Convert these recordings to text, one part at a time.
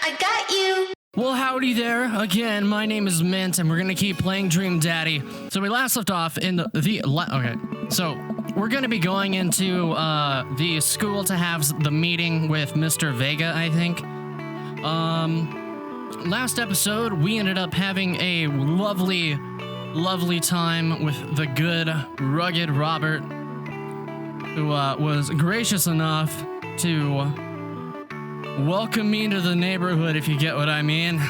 I got you. Well, howdy there. Again, my name is Mint, and we're gonna keep playing Dream Daddy. So we last left off in okay. So we're gonna be going into the school to have the meeting with Mr. Vega, I think. Last episode we ended up having a lovely time with the good, rugged Robert, who was gracious enough to welcome me into the neighborhood, if you get what I mean.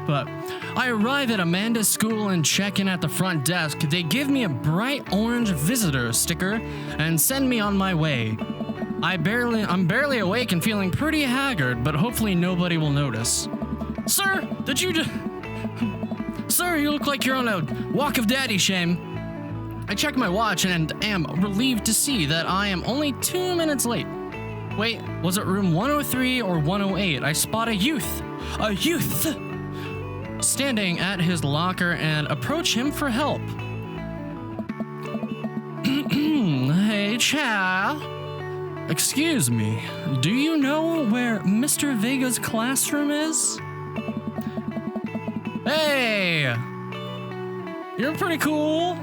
But I arrive at Amanda's school and check in at the front desk. They give me a bright orange visitor sticker and send me on my way. I'm barely awake and feeling pretty haggard, but hopefully nobody will notice. Sir, Sir, you look like you're on a walk of daddy shame. I check my watch and am relieved to see that I am only 2 minutes late. Wait, was it room 103 or 108? I spot a youth, standing at his locker and approach him for help. Hey, child. Excuse me, do you know where Mr. Vega's classroom is? Hey! You're pretty cool.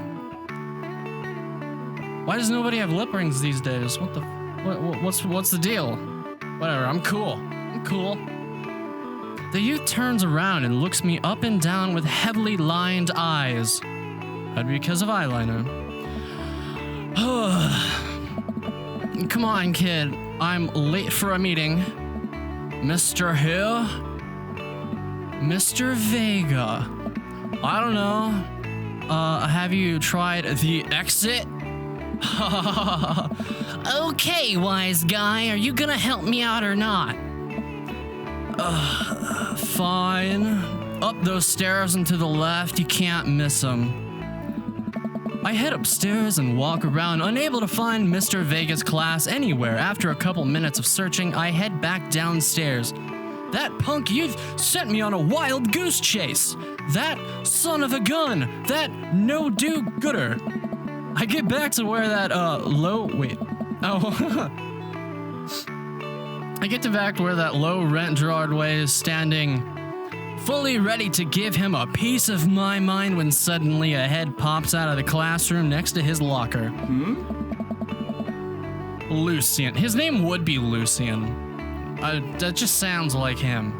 Why does nobody have lip rings these days? What's the deal? Whatever, I'm cool. The youth turns around and looks me up and down with heavily lined eyes. That'd be because of eyeliner. Come on, kid. I'm late for a meeting. Mr. Hill? Mr. Vega. I don't know. Have you tried the exit? Okay, wise guy, are you gonna help me out or not? Fine. Up those stairs and to the left, you can't miss them. I head upstairs and walk around, unable to find Mr. Vega's class anywhere. After a couple minutes of searching, I head back downstairs. That punk youth sent me on a wild goose chase. That son of a gun. That no-do-gooder. I get back to where that, I get to back to where that low-rent Gerardway is standing, fully ready to give him a piece of my mind when suddenly a head pops out of the classroom next to his locker. Lucian. His name would be Lucian. That just sounds like him.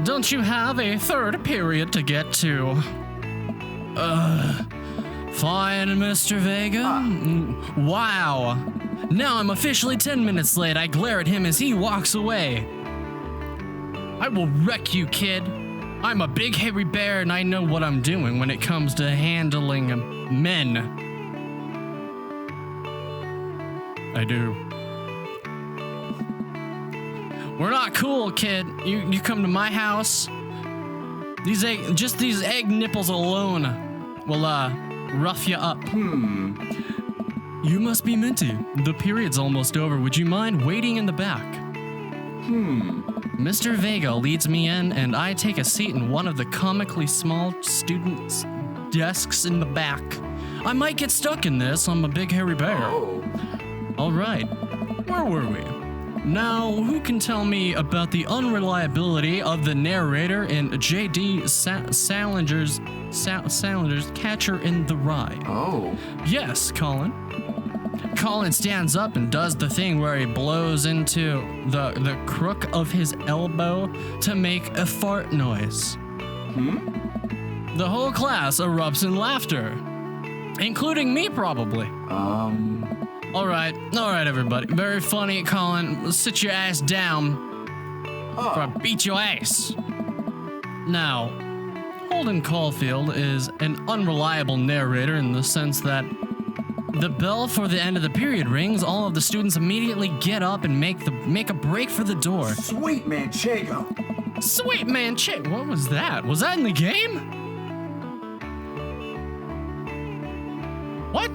Don't you have a third period to get to? Fine, Mr. Vega. Wow. Now I'm officially 10 minutes late. I glare at him as he walks away. I will wreck you, kid. I'm a big hairy bear and I know what I'm doing when it comes to handling men. I do. We're not cool, kid. You come to my house. These egg nipples alone will rough you up. You must be Minty. The period's almost over. Would you mind waiting in the back? Mr. Vega leads me in, and I take a seat in one of the comically small students' desks in the back. I might get stuck in this. I'm a big hairy bear. All right. Where were we? Now, who can tell me about the unreliability of the narrator in J.D. Salinger's Catcher in the Rye? Yes, Colin. Colin stands up and does the thing where he blows into the crook of his elbow to make a fart noise. The whole class erupts in laughter, including me, probably. All right, everybody. Very funny, Colin. Sit your ass down or I beat your ass. Now, Holden Caulfield is an unreliable narrator in the sense that the bell for the end of the period rings, all of the students immediately get up and make a break for the door. Sweet Manchego. What was that? Was that in the game? What?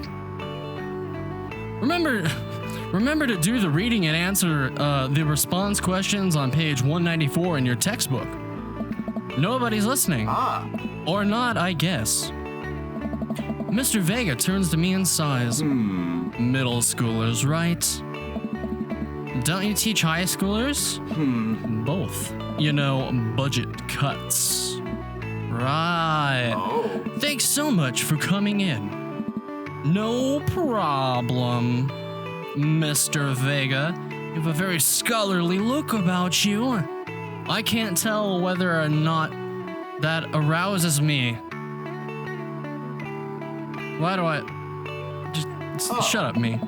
Remember to do the reading and answer the response questions on page 194 in your textbook. Nobody's listening. Or not, I guess. Mr. Vega turns to me and sighs. Middle schoolers, right? don't you teach high schoolers? Both. You know, budget cuts. Right. Oh. Thanks so much for coming in. No problem, Mr. Vega. You have a very scholarly look about you. I can't tell whether or not that arouses me. Why do I... Just shut up, me.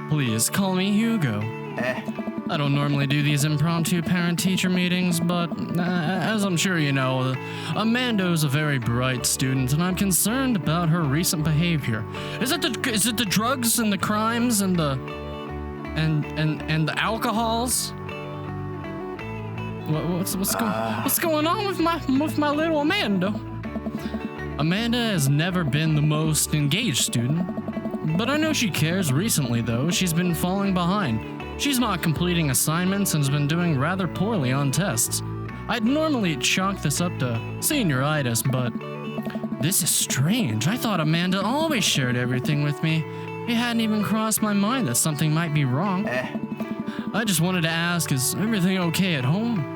Please call me Hugo. I don't normally do these impromptu parent-teacher meetings, but as I'm sure you know, Amanda's a very bright student, and I'm concerned about her recent behavior. Is it the drugs and the crimes and the alcohols? What's going on with my little Amanda? Amanda has never been the most engaged student, but I know she cares. Recently, though, she's been falling behind. She's not completing assignments and has been doing rather poorly on tests. I'd normally chalk this up to senioritis, but this is strange. I thought Amanda always shared everything with me. It hadn't even crossed my mind that something might be wrong. I just wanted to ask, is everything okay at home?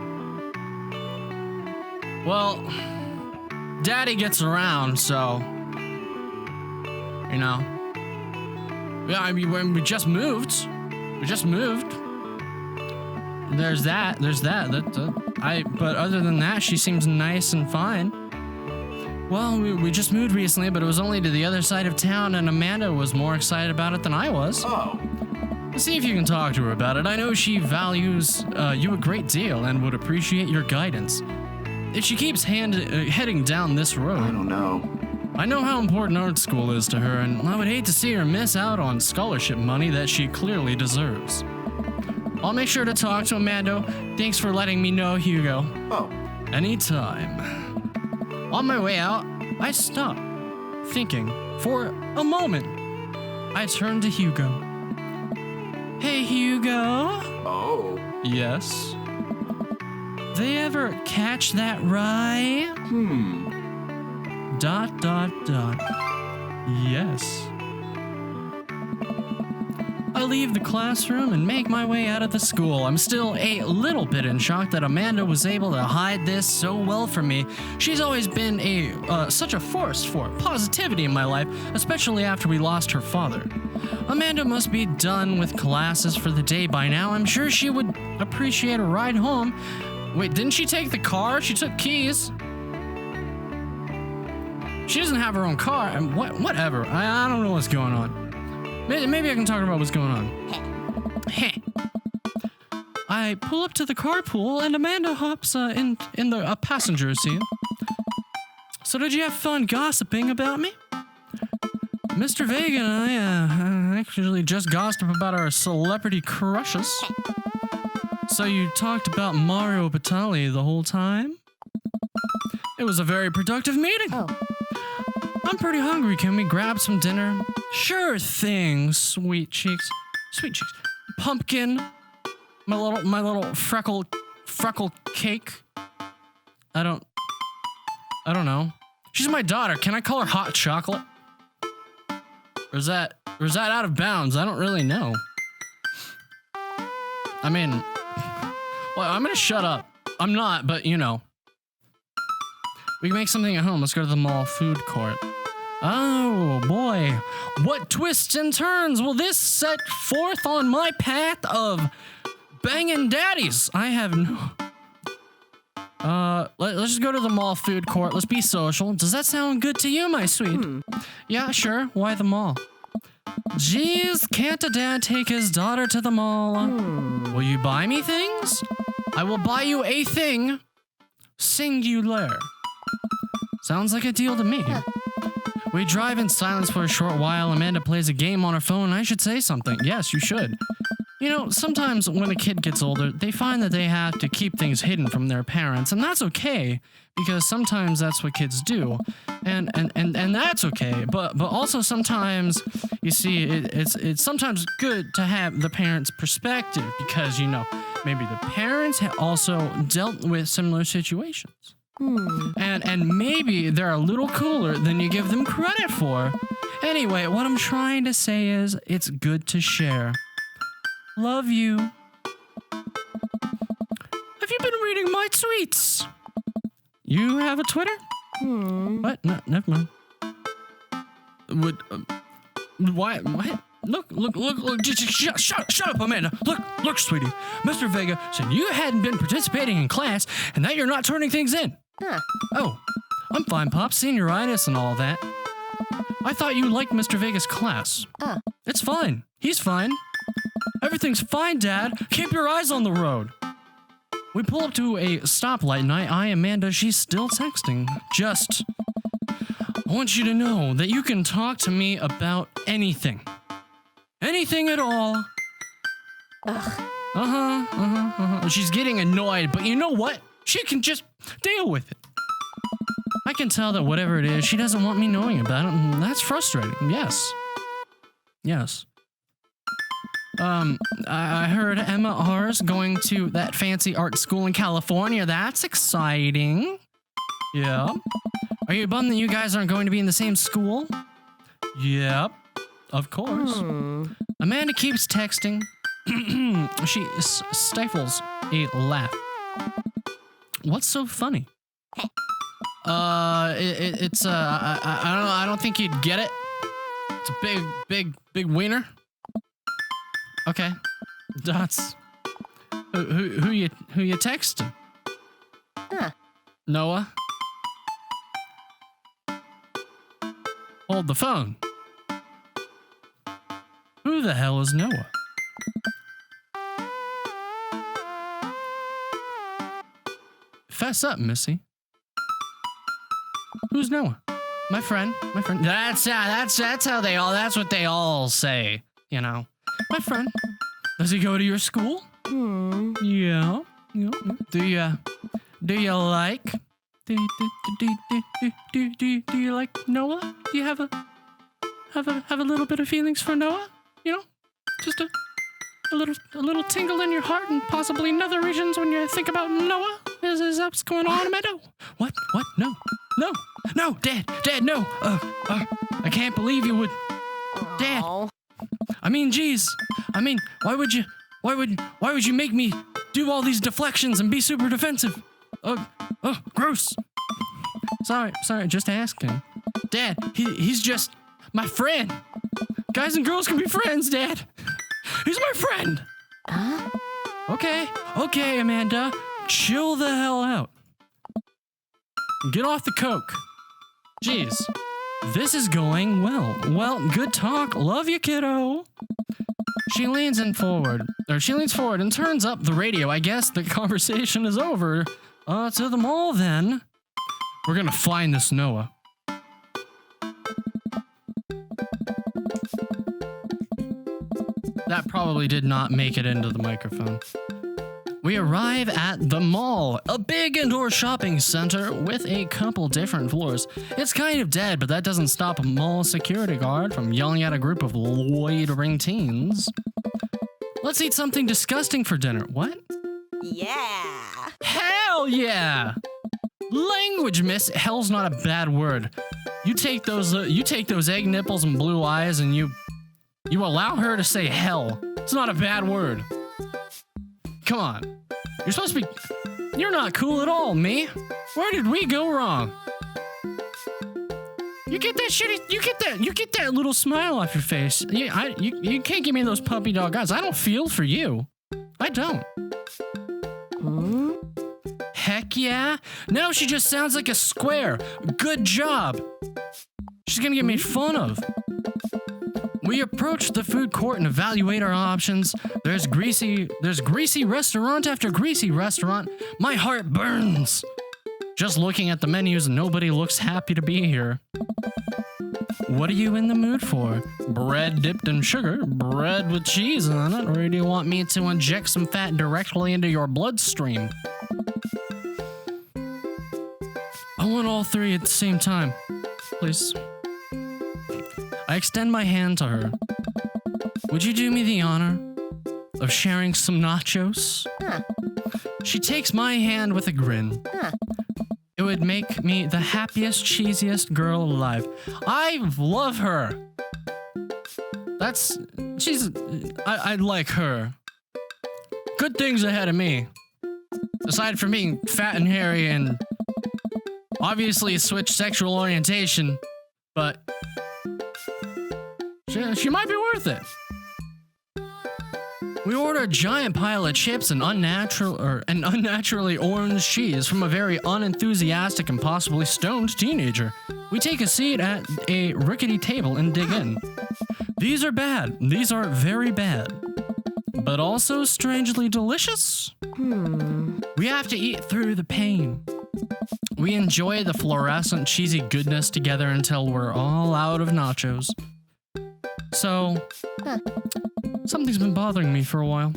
Well, Daddy gets around, so, you know. Yeah, I mean, when we just moved. There's that. But other than that, she seems nice and fine. Well, we just moved recently, but it was only to the other side of town, and Amanda was more excited about it than I was. Oh. See if you can talk to her about it. I know she values you a great deal and would appreciate your guidance. If she keeps heading down this road... I don't know. I know how important art school is to her, and I would hate to see her miss out on scholarship money that she clearly deserves. I'll make sure to talk to Amanda. Thanks for letting me know, Hugo. Oh. Anytime. On my way out, I stopped, thinking. For a moment, I turned to Hugo. Hey, Hugo? Oh. Yes? They ever catch that rye? Dot. Yes. I leave the classroom and make my way out of the school. I'm still a little bit in shock that Amanda was able to hide this so well from me. She's always been such a force for positivity in my life, especially after we lost her father. Amanda must be done with classes for the day by now. I'm sure she would appreciate a ride home. Wait, didn't she take the car? She took keys. She doesn't have her own car. Whatever. I don't know what's going on. Maybe I can talk about what's going on. I pull up to the carpool and Amanda hops in the passenger seat. So did you have fun gossiping about me? Mr. Vega and I actually just gossiped about our celebrity crushes. So you talked about Mario Batali the whole time? It was a very productive meeting. Oh. I'm pretty hungry. Can we grab some dinner? Sure thing, sweet cheeks. Sweet cheeks. Pumpkin. My little freckle cake. I don't know. She's my daughter. Can I call her hot chocolate? Or is that out of bounds? I don't really know. I mean, well, I'm gonna shut up. I'm not, but you know. We can make something at home. Let's go to the mall food court. Oh boy, what twists and turns will this set forth on my path of banging daddies? I have no... let's just go to the mall food court. Let's be social. Does that sound good to you, my sweet? Yeah, sure. Why the mall? Jeez, can't a dad take his daughter to the mall? Will you buy me things? I will buy you a thing. Singular. Sounds like a deal to me. We drive in silence for a short while. Amanda plays a game on her phone. I should say something. Yes, you should. You know, sometimes when a kid gets older, they find that they have to keep things hidden from their parents, and that's okay, because sometimes that's what kids do, and that's okay. But also sometimes, you see, it's sometimes good to have the parents' perspective, because you know maybe the parents have also dealt with similar situations. And maybe they're a little cooler than you give them credit for. Anyway, what I'm trying to say is it's good to share. Love you. Have you been reading my tweets? You have a Twitter? What? No, never mind. What? Why? What? Look, just shut up, Amanda. Look, sweetie. Mr. Vega said you hadn't been participating in class and that you're not turning things in. Oh, I'm fine, Pop. Senioritis and all that. I thought you liked Mr. Vega's class. It's fine. He's fine. Everything's fine, Dad. Keep your eyes on the road. We pull up to a stoplight and I eye Amanda. She's still texting. I want you to know that you can talk to me about anything. Anything at all. She's getting annoyed, but you know what? She can just deal with it. I can tell that whatever it is, she doesn't want me knowing about it, and that's frustrating. Yes. I heard Emma R's going to that fancy art school in California. That's exciting. Yeah. Are you bummed that you guys aren't going to be in the same school? Yep. Of course. Amanda keeps texting. She stifles a laugh. What's so funny? I don't think you'd get it. It's a big wiener. Okay. That's who you texting? Noah. Hold the phone. Who the hell is Noah? Fess up, Missy. Who's Noah? My friend. That's what they all say, you know. My friend. Does he go to your school? Yeah. Do you like? Do you like Noah? Do you have a little bit of feelings for Noah? You know, just a little tingle in your heart and possibly in other regions when you think about Noah. Is that what's going on, Amanda? What? No, Dad, no. I can't believe you would, Dad. I mean, geez. Why would you make me do all these deflections and be super defensive? Gross. Sorry, just asking. Dad, he's just my friend. Guys and girls can be friends, Dad. He's my friend. Okay, Amanda. Chill the hell out. Get off the coke. Jeez. This is going well. Well, good talk. Love you, kiddo. She leans forward and turns up the radio. I guess the conversation is over. To the mall then. We're gonna find this Noah. That probably did not make it into the microphone. We arrive at the mall, a big indoor shopping center with a couple different floors. It's kind of dead, but that doesn't stop a mall security guard from yelling at a group of loitering teens. Let's eat something disgusting for dinner. What? Yeah. Hell yeah! Language, miss. Hell's not a bad word. You take those egg nipples and blue eyes and you allow her to say hell. It's not a bad word. Come on. You're not cool at all, me. Where did we go wrong? You get that little smile off your face. You can't give me those puppy dog eyes. I don't feel for you. I don't. Heck yeah. Now she just sounds like a square. Good job. She's gonna get made fun of. We approach the food court and evaluate our options. There's greasy restaurant after greasy restaurant. My heart burns. Just looking at the menus, nobody looks happy to be here. What are you in the mood for? Bread dipped in sugar? Bread with cheese on it? Or do you want me to inject some fat directly into your bloodstream? I want all three at the same time. Please. I extend my hand to her. Would you do me the honor of sharing some nachos? She takes my hand with a grin. It would make me the happiest, cheesiest girl alive. I love her. I like her. good things ahead of me. Aside from being fat and hairy and obviously switch sexual orientation, but she might be worth it. We order a giant pile of chips and unnaturally orange cheese from a very unenthusiastic and possibly stoned teenager. We take a seat at a rickety table and dig in. These are bad. These are very bad. But also strangely delicious. We have to eat through the pain. We enjoy the fluorescent cheesy goodness together until we're all out of nachos. So, something's been bothering me for a while.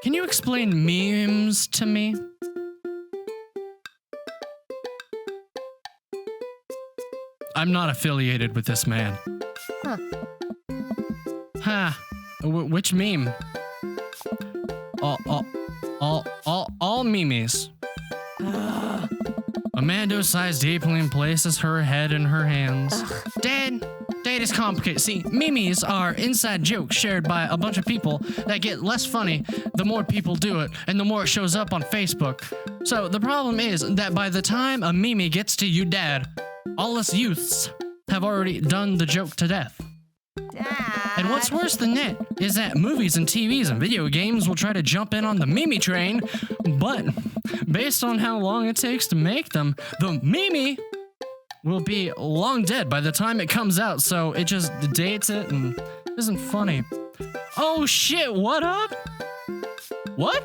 Can you explain memes to me? I'm not affiliated with this man. Which meme? All memes. Amanda sighs deeply and places her head in her hands. Dad is complicated. See, memes are inside jokes shared by a bunch of people that get less funny the more people do it and the more it shows up on Facebook. So the problem is that by the time a meme gets to you, Dad, all us youths have already done the joke to death. Dad. And what's worse than that is that movies and TVs and video games will try to jump in on the meme train, but based on how long it takes to make them, the meme will be long dead by the time it comes out, so it just dates it and isn't funny. Oh shit, what up? What?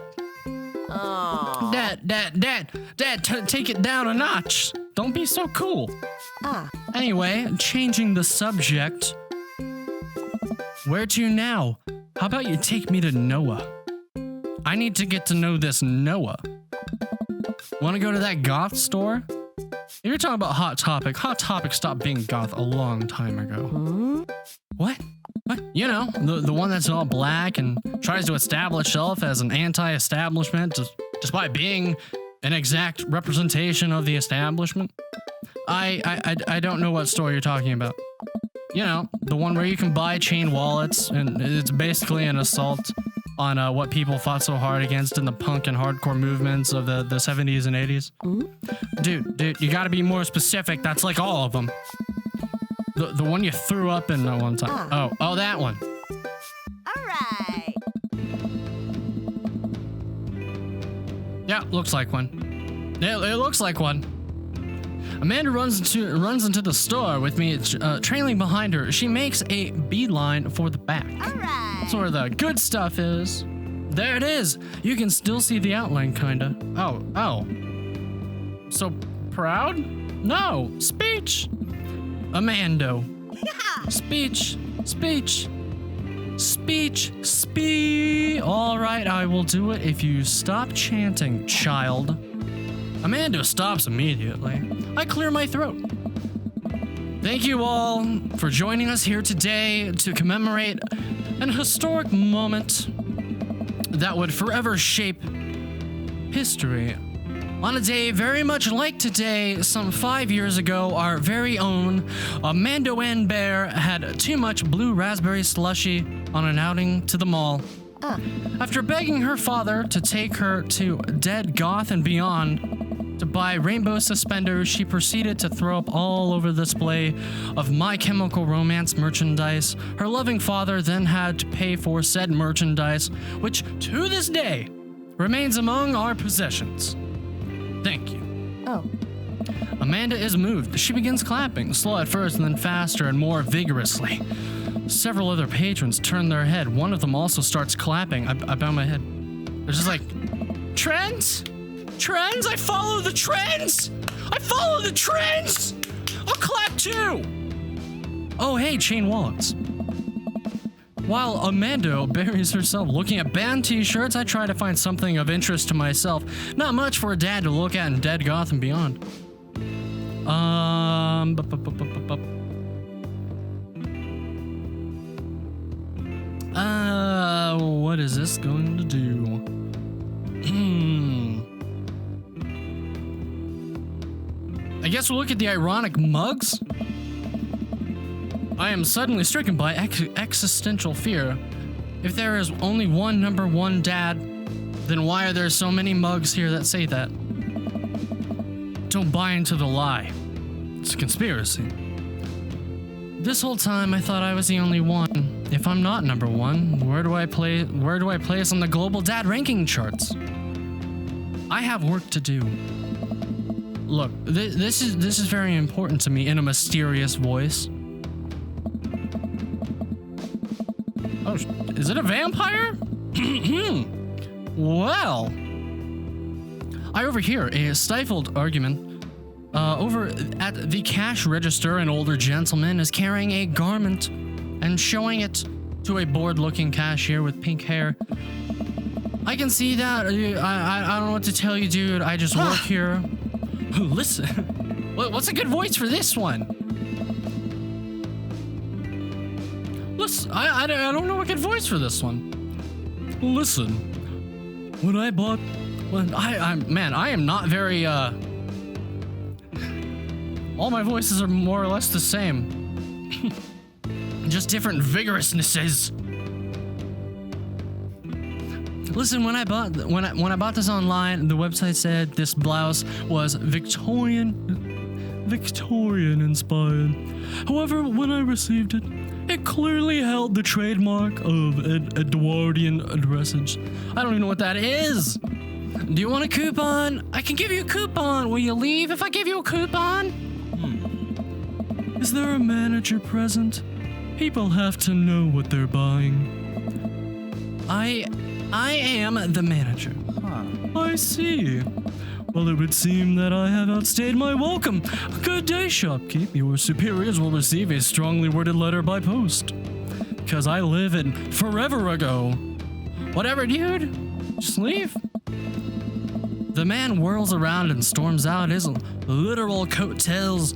Oh. Dad, take it down a notch. Don't be so cool. Anyway, changing the subject. Where to now? How about you take me to Noah? I need to get to know this Noah. Want to go to that goth store? If you're talking about Hot Topic stopped being goth a long time ago. What? You know, the one that's all black and tries to establish itself as an anti-establishment despite being an exact representation of the establishment. I don't know what store you're talking about. You know, the one where you can buy chain wallets, and it's basically an assault on what people fought so hard against in the punk and hardcore movements of the 70s and 80s. Dude, you gotta be more specific. That's like all of them. The one you threw up in that one time. Oh, that one. All right. Yeah, looks like one. It looks like one. Amanda runs into the store with me trailing behind her. She makes a beeline for the back. All right. That's where the good stuff is. There it is. You can still see the outline, kinda. Oh. So proud? No. Speech. Amando. Speech. All right, I will do it if you stop chanting, child. Amanda stops immediately. I clear my throat. Thank you all for joining us here today to commemorate an historic moment that would forever shape history. On a day very much like today, some 5 years ago, our very own Amanda Ann Bear had too much blue raspberry slushy on an outing to the mall. After begging her father to take her to Dead Goth and Beyond to buy rainbow suspenders, she proceeded to throw up all over the display of My Chemical Romance merchandise. Her loving father then had to pay for said merchandise, which to this day remains among our possessions. Thank you. Amanda is moved. She begins clapping, slow at first and then faster and more vigorously. Several other patrons turn their head. One of them also starts clapping. I bow my head. They're just like, trends? I follow the trends! I'll clap too! Oh, hey, chain wallets. While Amanda buries herself looking at band t-shirts, I try to find something of interest to myself. Not much for a dad to look at in Dead Goth and Beyond. What is this going to do? I guess we'll look at the ironic mugs. I am suddenly stricken by existential fear. If there is only one number one dad, then why are there so many mugs here that say that? Don't buy into the lie. It's a conspiracy. This whole time I thought I was the only one. If I'm not number one, where do I place on the global dad ranking charts? I have work to do. Look, this is very important to me in a mysterious voice. Oh, is it a vampire? Well, I overhear a stifled argument. Over at the cash register, an older gentleman is carrying a garment and showing it to a bored-looking cashier with pink hair. I can see that. I don't know what to tell you, dude. I just work here. Listen. What's a good voice for this one? Listen, I don't know a good voice for this one. Listen. When I am not very, all my voices are more or less the same. Just different vigorousnesses. Listen, when I bought this online, the website said this blouse was Victorian inspired. However, when I received it, it clearly held the trademark of Edwardian dressage. I don't even know what that is. Do you want a coupon? I can give you a coupon. Will you leave if I give you a coupon? Is there a manager present? People have to know what they're buying. I am the manager. I see. Well, it would seem that I have outstayed my welcome. Good day, shopkeep. Your superiors will receive a strongly worded letter by post. Because I live in forever ago. Whatever, dude. Just leave. The man whirls around and storms out, his literal coattails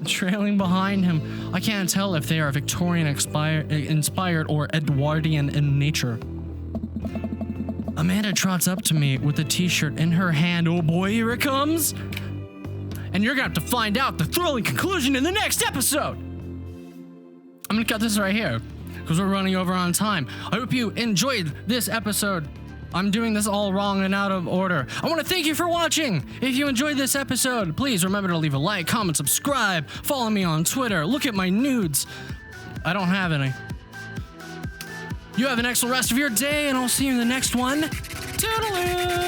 trailing behind him. I can't tell if they are Victorian inspired or Edwardian in nature. Amanda trots up to me with a t-shirt in her hand. Oh boy, here it comes. And you're gonna have to find out the thrilling conclusion in the next episode. I'm gonna cut this right here because we're running over on time. I hope you enjoyed this episode. I'm doing this all wrong and out of order. I want to thank you for watching. If you enjoyed this episode, please remember to leave a like, comment, subscribe, follow me on Twitter, look at my nudes. I don't have any. You have an excellent rest of your day, and I'll see you in the next one. Toodaloo!